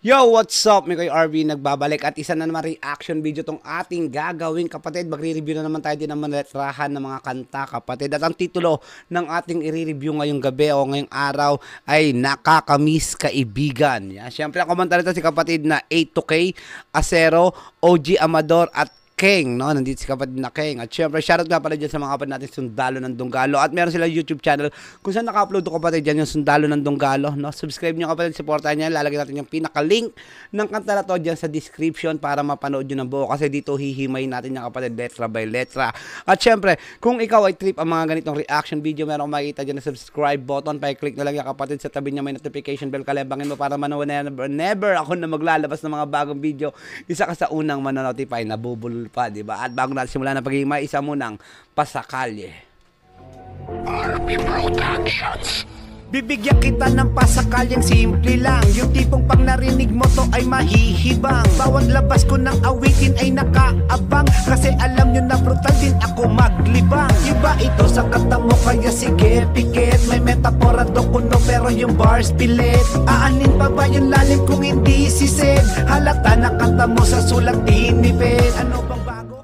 Yo, what's up? May kayo RV nagbabalik at isa na naman reaction video tong ating gagawin, kapatid. Magre-review na naman tayo din ng mga letrahan ng mga kanta, kapatid. At ang titulo ng ating i-review ngayong gabi o ngayong araw ay Nakakamiss Kaibigan. Yeah, siyempre ang komanta nito si kapatid na A2K, Acero, OG Amador at King, no? Nandito si kapatid na King. At syempre, shoutout nga pala dyan sa mga kapatid natin Sundalo ng Donggalo. At meron sila YouTube channel kung saan naka-upload ko kapatid dyan yung Sundalo ng Donggalo, no? Subscribe nyo kapatid, supportan nyo. Lalagyan natin yung pinaka-link ng kanta na to dyan sa description para mapanood nyo ng buo. Kasi dito hihimay natin yung kapatid letra by letra. At syempre, kung ikaw ay trip ang mga ganitong reaction video, meron kong makikita dyan na subscribe button. Pa-click na lang yung kapatid, sa tabi niya may notification bell. Kalembangin mo para manood na never ako na maglalabas ng mga bagong video. Isa ka sa unang manonotify, nabubulol pa, di ba? At bago natin simulan ng pagiging isa munang pasakalye. RP Productions. Bibigyan kita ng pasakalyang simple lang, yung tipong pag narinig mo to ay mahihibang. Bawat labas ko ng awitin ay nakaabang, kasi alam nyo na brutal din ako maglibang. Iba ito sa kata mo kaya sige pikit, may metapora do kuno pero yung bars pilit. Aanin pa ba yung lalim kung hindi sisid? Halata na kata mo sa sulat tinipid. Ano bang bago?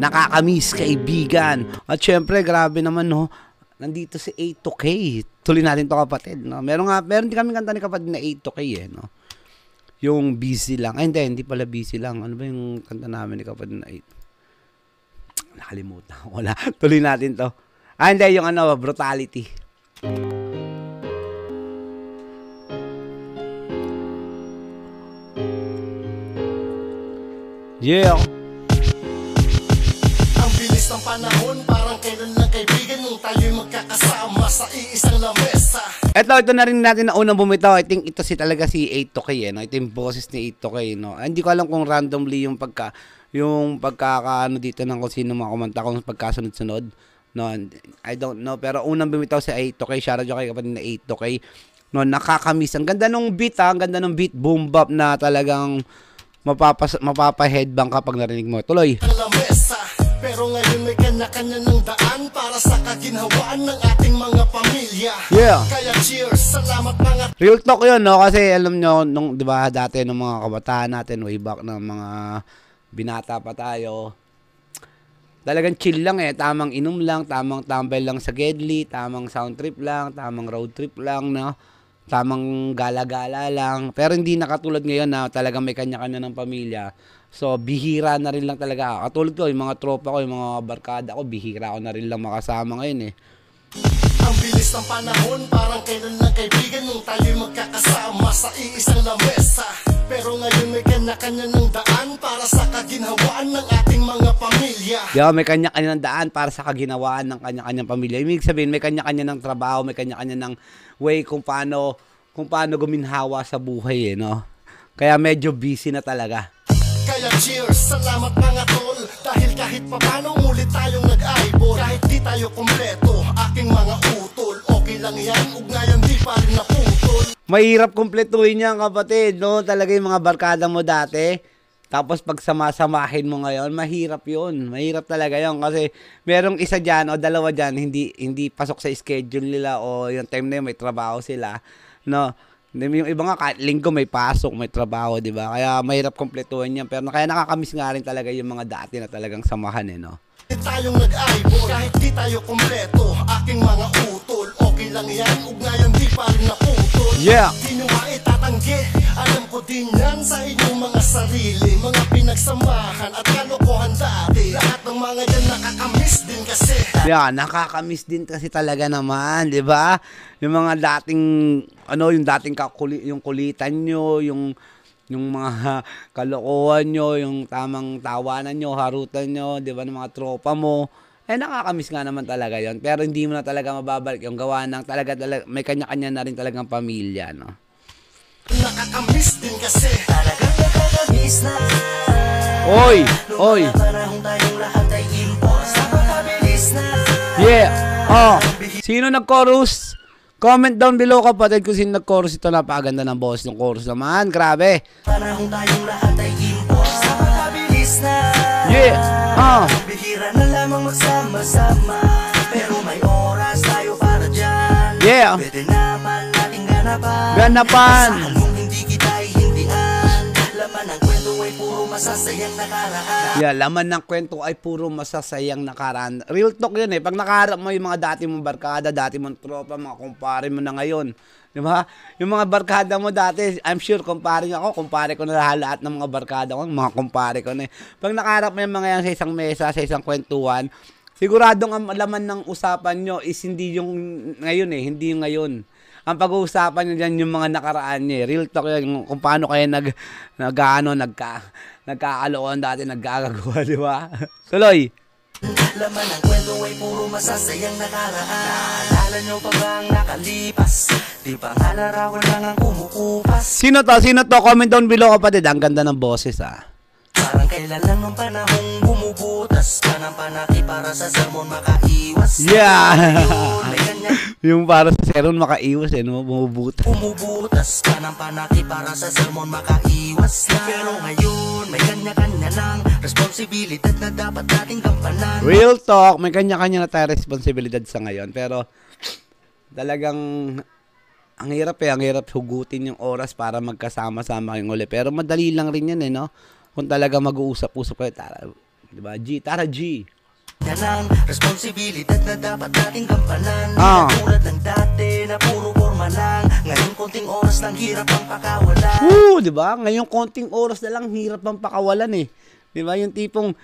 Nakakamiss Kaibigan. At syempre, grabe naman, no? Nandito si A2K. Tuloy natin to kapatid, no? Meron din kami kanta ni kapatid na A2K, eh, no? Yung busy lang. Ay, hindi pala busy lang. Ano ba yung kanta namin ni kapatid na A2K? Nakalimutan. Wala. Tuloy natin to. Ah, hindi. Yung ano, Brutality. Yeah. Ng panahon, parang kailan lang kaibigan nung tayo'y magkakasama sa iisang lamesa. Ito na rin natin na unang bumitaw. I think ito talaga si A2K, eh, no? Ito yung boses ni A2K, no? Hindi ko alam kung randomly yung pagkakaano dito ng kung sino mga kumanta, kung pagkasunod-sunod, no? I don't know, pero unang bumitaw si A2K. Shoutout kay kapatid na A2K, no? Nakakamiss. Ang ganda nung beat, ha? Ang ganda nung beat, boom bap na talagang mapapa-headbang kapag narinig mo. Tuloy. Pero ngayon may kanya-kanya ng daan para sa kaginhawaan ng ating mga pamilya. Yeah. Kaya cheers, salamat mga... Real talk yun, no? Kasi alam nyo, nung, di ba, dati nung mga kabataan natin, way back ng mga binata pa tayo, talagang chill lang, eh. Tamang inom lang, tamang tambay lang sa Gedli, tamang sound trip lang, tamang road trip lang, no? Tamang gala-gala lang. Pero hindi nakatulad ngayon na talagang may kanya-kanya ng pamilya. So, bihira na rin lang talaga. Katulad ko, yung mga tropa ko, yung mga barkada ko, bihira ko na rin lang makasama ngayon, eh. Ang bilis ng panahon, parang kailan lang kaibigan nung tayo'y magkakasama sa iisang lamesa. Pero ngayon may kanya-kanya ng daan para sa kaginhawaan ng ating mga pamilya. Yeah, may kanya-kanya ng daan para sa kaginhawaan ng kanya-kanyang pamilya. Ibig sabihin, may kanya-kanya ng trabaho, may kanya-kanya ng way kung paano guminhawa sa buhay, eh, no? Kaya medyo busy na talaga. Kaya cheers, salamat mga tol. Dahil kahit papano ulit tayong nag-eyeball. Kahit di tayo kompleto, aking mga utol. Okay lang yan, ugnayan di pa rin naputol. Mahirap kumpletuhin yan, kapatid, no? Talaga yung mga barkada mo dati, tapos pag sama-samahin mo ngayon, mahirap yun. Mahirap talaga yun. Kasi merong isa dyan o dalawa dyan, hindi pasok sa schedule nila o yung time na yun may trabaho sila, no? Yung iba nga, kahit linggo may pasok, may trabaho, di ba? Kaya mahirap kumpletuhin yan. Pero kaya nakakamiss nga rin talaga yung mga dati na talagang samahan, eh, no? Tayong nag-eyeball, kahit di tayo kompleto, aking mga utol. Okay lang yan, ugnayan di pa rin naputol. Yeah! Di nyo maitatanggi, alam ko din yan sa inyong mga sarili. Mga pinagsamahan at kalokohan dati. Lahat ng mga yan nakakamiss din kasi. Yeah, nakakamiss din kasi talaga naman, di ba? Yung mga dating, yung dating yung kulitan nyo, yung mga kalokohan nyo, yung tamang tawanan nyo, harutan nyo, di ba, ng mga tropa mo. Eh, nakakamiss nga naman talaga yon. Pero hindi mo na talaga mababalik yung gawa ng talaga may kanya-kanya na rin talagang pamilya, no? Nakakamiss din kasi. Talagang nakakamiss na. Oy! Oy! Yeah! Oh! Sino nag-chorus? Comment down below kapatid kung sino nag-chorus ito. Napakaganda ng boss ng chorus naman. Grabe! Panahon tayong lahat ay impos. Napakabilis na. Yeah! Bihira na lamang magsama-sama. Pero may oras tayo para dyan. Yeah! Pwede na Ganapan. Kung hindi kita ihindian, laman ng kwento ay puro masasayang nakaraan. Yeah, laman ng kwento ay puro masasayang nakaraan. Real talk yun eh. Pag nakaharap mo yung mga dati mong barkada, dati mong tropa, mga kumpare mo na ngayon. Di ba? Yung mga barkada mo dati, I'm sure kumpare nyo ako, kumpare ko na lahat ng mga barkada ko, mga kumpare ko na eh. Pag nakaharap mo yung mga yan sa isang mesa, sa isang kwentuhan, siguradong ang laman ng usapan nyo is hindi yung ngayon eh, hindi yung ngayon. Ang pag-uusapan nyo dyan yung mga nakaraan nyo eh. Real talk yun, kung paano kayo nagkakalokohan dati, nagkakagawa, di ba? Tuloy! Laman ng kwento ay puro masasayang nakaraan. Naalala nyo pa bang nakalipas? Di ba nga larawan lang ang kumukupas? Sino to? Sino to? Comment down below kapatid. Ang ganda ng boses ah. Parang kailan lang nung panahong bumubutas ka ng panaki para sa sermon makaiwas. Yeah! Yun, may ganyan. Yung para sa seron makaiwas eh, no? Bumubutas. Bumubutas ka ng panaki para sa sermon makaiwas na. Pero ngayon, may kanya-kanya ng responsibilidad na dapat nating gampanan. Real talk, may kanya-kanya na tayo responsibilidad sa ngayon. Pero talagang ang hirap eh, ang hirap hugutin yung oras para magkasama-sama kayong uli. Pero madali lang rin yan eh, no? Kung talaga mag-uusap-usap kayo, tara, diba? Tara G. Yan ang responsibilidad na dapat nating gampanan. Ah. Tulad ng dati na puro forma lang. Ngayon konting oras lang hirap ang pakawalan. Woo, 'di ba? Ngayong konting oras na lang hirap ang pakawalan eh. 'Di ba? Yung tipong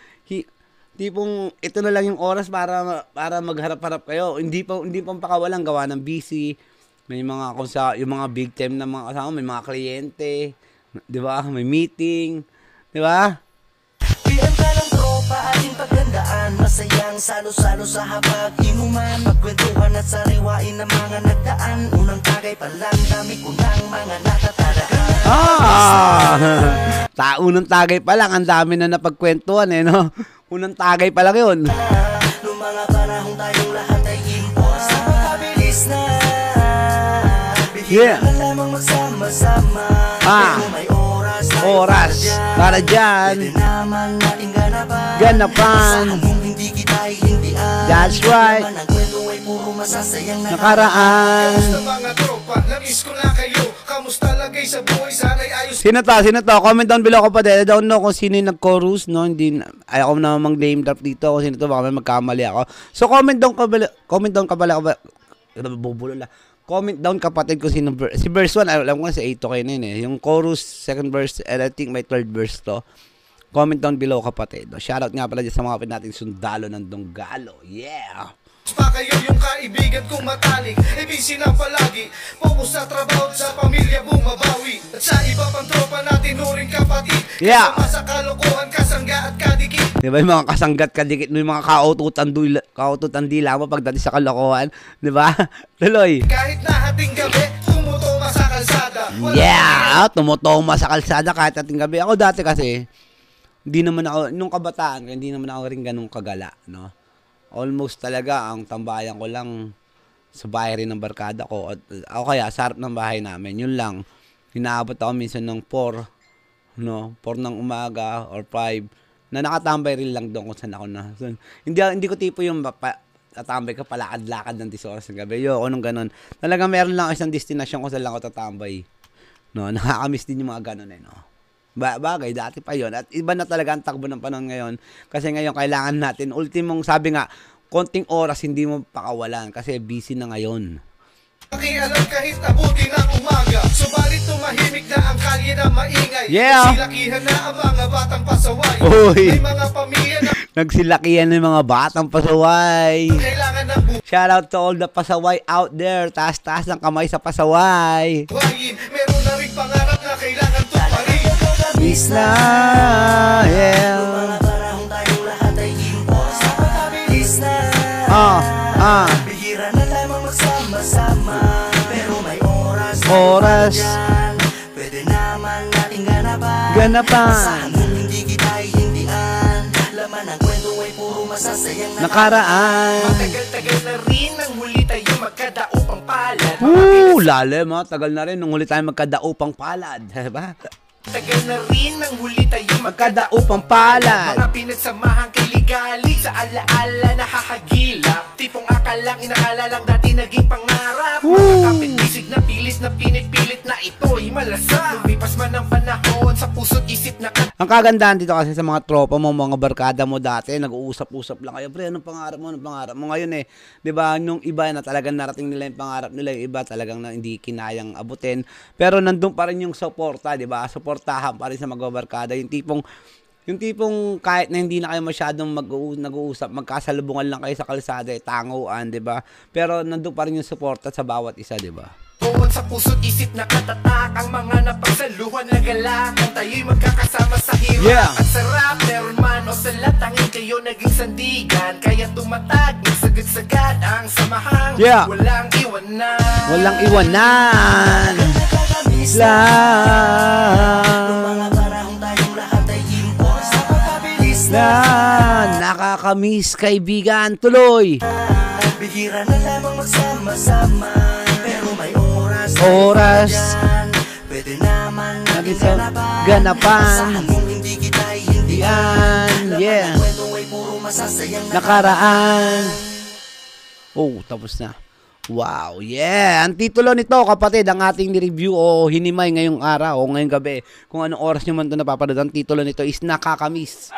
ito na lang yung oras para magharap-harap kayo. Hindi pa pakawalan gawa ng busy. May mga yung mga big time na mga kasama, may mga kliyente, 'di ba? May meeting, 'di ba? Pian ka ng tropa ating pagandaan. Masayang salo-salo sa hapag-inuman. Magkwentuhan at sariwain ng mga nagdaan. Unang tagay pa lang, dami ko ng mga natatandaan. Unang tagay pa lang, ang dami na napagkwentuhan eh, no? Unang tagay pa lang yun. Noong mga panahong tayong lahat ay impos. Napakabilis na. Bihira na lamang magsama-sama. Pero may oras para dyan. Pwede naman nating ganapan. Ganapan. Kung hindi kita ihindian. That's right. Laman ng kwento ay puro masasayang Nakaraan. Kamusta mga tropa? Namiss ko na kayo. Kamusta lagay sa buhay? Sana'y ayos. Sino to? Comment down below kapatid. I don't know kung sino yung nag-chorus, no? Hindi, ayaw ko na mag-name drop dito kung sino to. Baka may magkamali ako. So, comment down kapatid kung sino. Si verse 1, alam ko na si 8 to kayo na yun eh. Yung chorus, second verse, and I think may third verse to. Comment down below kapatid. Shoutout nga pala dyan sa mga nating sundalo ng Donggalo. Yeah! Pa kayo yung kaibigan kong matalik. Busy na palagi. Focus sa trabaho at sa pamilya bumabawi. At sa iba pang tropa natin nuring kapatid. Yeah. Kasama sa kalokohan, kasangga at kadikit. Di ba yung mga kasanggat kadikit mo, yung mga kaututan dila mo pagdating sa kalokohan? Di ba? Tuloy. Kahit na hating gabi, tumutoma sa kalsada. Yeah! Tumutoma sa kalsada kahit ating gabi. Ako dati kasi, hindi naman ako, nung kabataan, hindi naman ako rin ganun kagala, no? Almost talaga, ang tambayan ko lang sa bahay rin ng barkada ko. Ako kaya, sa harap ng bahay namin, yun lang. Hinaabot ako minsan ng 4, no? 4 ng umaga or 5, na nakatambay rin lang doon kung saan ako na. So, hindi ko tipo yung tatambay ka palakad-lakad ng 10 oras ng gabi. Yo, nung ganun. Talaga meron lang isang destinasyon kung saan lang ako tatambay. No? Nakakamiss din yung mga ganun eh, no? Bagay, dati pa yon. At iba na talaga ang takbo ng panahon ngayon. Kasi ngayon, kailangan natin, ultimong sabi nga, konting oras hindi mo pakawalan kasi busy na ngayon. Pakialam kahit abuti ng umaga. Subalit tumahimik na ang kalye na maingay. Yeah. Silakihan na ang mga batang pasaway. Uy. May mga pamilya na Nagsilakihan ng mga batang pasaway. kailangan ng Shout out to all the pasaway out there. Taas-taas ng kamay sa pasaway. buhayin. Meron na rin pangarap na kailangan tuparin. Miss na, yeah. Mga panahong tayong lahat ay impos. Napakabilis na. Bihira na lamang magsama-sama. Pero may oras. Pwede naman nating ganapan. Saan kung hindi kita ihindian. Laman ng kwento ay puro masasayang Nakaraan. Tagal-tagal na rin nang huli tayo magkadaupang palad. Lalim ha. Tagal na rin nung huli tayo magkadaupang palad. Diba? Tagal na rin nang huli tayo Magkadaupang palad. Mga pinagsamahang kiligali sa alaala nakakagilap. Tipong akalang inakala lang dati naging pangarap. Mga kapit-bisig na pilit na pinipilit na ito'y malasa. Lumipas man ang panahon, sa puso't isip na Ang kagandahan dito kasi sa mga tropa mo, mga barkada mo dati, nag-uusap-usap lang kayo. Pre, anong pangarap mo? Anong pangarap mo? Ngayon 'di ba, nung iba na talagang narating nila yung pangarap nila, yung iba talagang na hindi kinayang abutin. Pero nandun pa rin yung suporta, 'di ba? Suportahan pa rin sa mga barkada, yung tipong kahit na hindi na kayo masyadong nag-uusap, magkasalubungan lang kayo sa kalsada, tanguan, 'di ba? Pero nandun pa rin yung suporta sa bawat isa, 'di ba? Buod sa puso't isip na katatak, ang mga napagsaluhan na galak, ang tayo'y magkakasama sa hirap. Yeah. At sarap, meron man o salat, tanging kayo naging sandigan, kaya tumatag, nagsagad-sagad ang samahang Yeah. walang iwanan. Walang iwanan. Nakakamiss kaibigan, tuloy. Bihira na lamang magsama-sama, pero may oras Pwede naman ganapan. hindi kita'y hindi Yeah. ay puro masasayang Nakaraan. Oh, tapos na. Wow, yeah. Ang titulo nito, kapatid, ang ating ni-review o hinimay ngayong araw o ngayong gabi, kung anong oras nyo man ito napapanood, ang titulo nito is Nakakamiss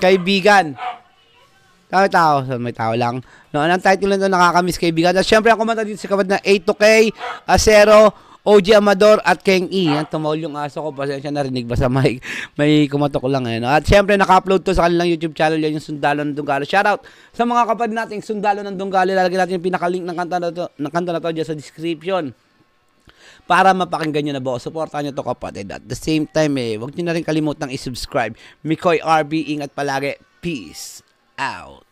Kaibigan. May tao lang. No, ang title nito, Nakakamiss Kaibigan. At syempre, ang kumanta dito si kapatid na A2K, Acero, OG Amador at Keng E. Yan, tumawal yung aso ko. Pasensya, narinig ba sa mic? May kumatok lang ngayon. At syempre, naka-upload to sa kanilang YouTube channel. Yan yung Sundalo ng Dunggalo. Shoutout sa mga kapatid nating Sundalo ng Dunggalo. Lalagyan natin yung pinaka-link ng kanta na to dyan sa description para mapakinggan nyo na buo. Supportan nyo to, kapatid. At the same time, huwag nyo na rin kalimutang i-subscribe. Mikoy RB, ingat palagi. Peace out.